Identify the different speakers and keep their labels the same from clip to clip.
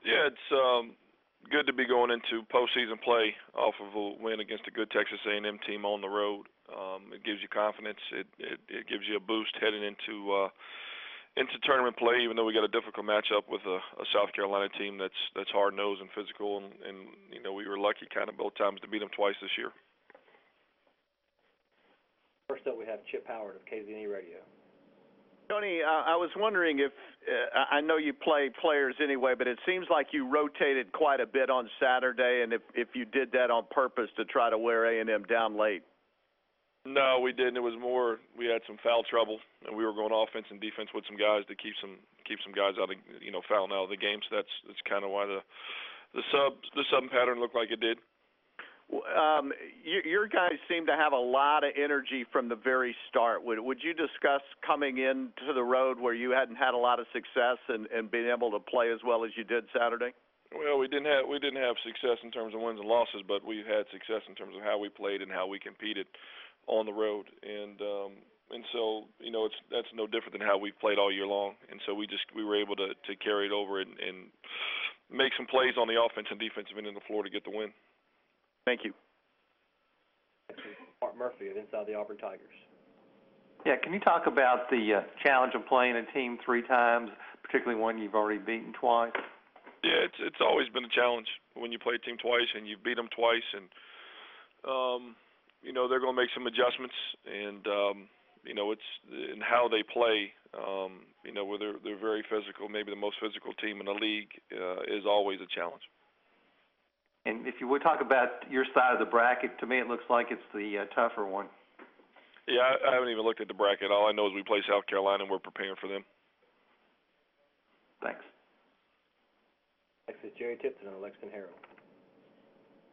Speaker 1: Yeah, it's good to be going into postseason play off of a win against a good Texas A&M team on the road. It gives you confidence. It gives you a boost heading into tournament play. Even though we got a difficult matchup with a South Carolina team that's hard nosed and physical, and we were lucky kind of both times to beat them twice this year.
Speaker 2: First up, we have Chip Howard of KZNE Radio.
Speaker 3: Tony, I was wondering if I know you play players anyway, but it seems like you rotated quite a bit on Saturday, and if you did that on purpose to try to wear A&M down late. No,
Speaker 1: we didn't. It was more we had some foul trouble, and we were going offense and defense with some guys to keep some guys out of fouling out of the game. So that's kind of why the sub pattern looked like it did.
Speaker 3: Your guys seem to have a lot of energy from the very start. Would you discuss coming into the road where you hadn't had a lot of success and being able to play as well as you did Saturday?
Speaker 1: Well, we didn't have success in terms of wins and losses, but we had success in terms of how we played and how we competed on the road, and so that's no different than how we've played all year long. And so we were able to carry it over and make some plays on the offense and defensive end of the floor to get the win.
Speaker 3: Thank you.
Speaker 2: Mark Murphy of Inside the Auburn Tigers.
Speaker 4: Yeah, can you talk about the challenge of playing a team 3 times, particularly one you've already beaten twice?
Speaker 1: Yeah, it's always been a challenge when you play a team twice and you beat them twice, and they're going to make some adjustments, and it's in how they play. Where they're very physical, maybe the most physical team in the league, is always a challenge.
Speaker 4: And if you would talk about your side of the bracket, to me it looks like it's the tougher one.
Speaker 1: Yeah, I haven't even looked at the bracket. All I know is we play South Carolina and we're preparing for them.
Speaker 4: Thanks.
Speaker 2: Next is Jerry Tipton of the Lexington Herald.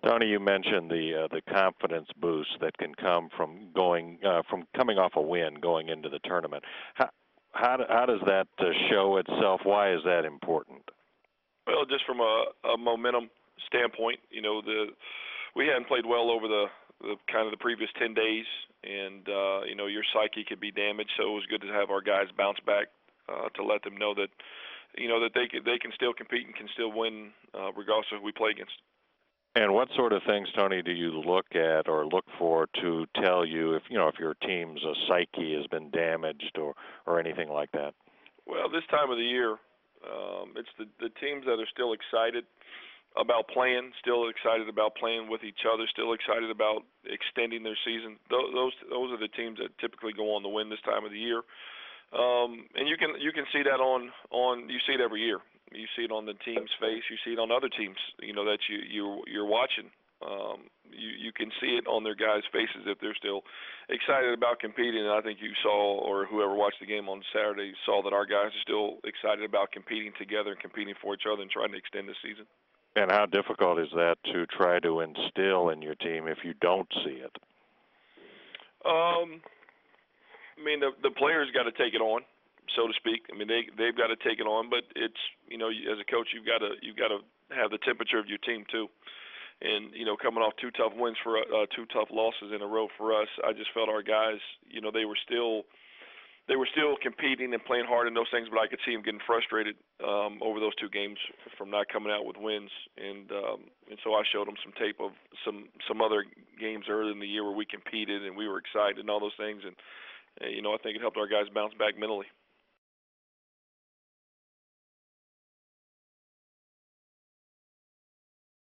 Speaker 5: Tony, you mentioned the confidence boost that can come from coming off a win going into the tournament. How does that show itself? Why is that important?
Speaker 1: Well, just from a momentum standpoint, we hadn't played well over the kind of the previous 10 days, and your psyche could be damaged. So it was good to have our guys bounce back to let them know that they can still compete and can still win regardless of who we play against.
Speaker 5: And what sort of things, Tony, do you look at or look for to tell you if your team's psyche has been damaged or anything like that?
Speaker 1: Well, this time of the year, it's the teams that are still excited about playing, still excited about playing with each other, still excited about extending their season. Those are the teams that typically go on to win this time of the year. And you can see that on you see it every year. You see it on the team's face. You see it on other teams, that you're watching. You can see it on their guys' faces if they're still excited about competing. And I think you saw, or whoever watched the game on Saturday, saw that our guys are still excited about competing together and competing for each other and trying to extend the season.
Speaker 5: And how difficult is that to try to instill in your team if you don't see it?
Speaker 1: The players got to take it on, so to speak. They've got to take it on, but it's as a coach, you've got to have the temperature of your team too. And coming off 2 tough wins for 2 tough losses in a row for us, I just felt our guys, they were still competing and playing hard in those things, but I could see them getting frustrated over those 2 games from not coming out with wins. And so I showed them some tape of some other games earlier in the year where we competed and we were excited and all those things. And I think it helped our guys bounce back mentally.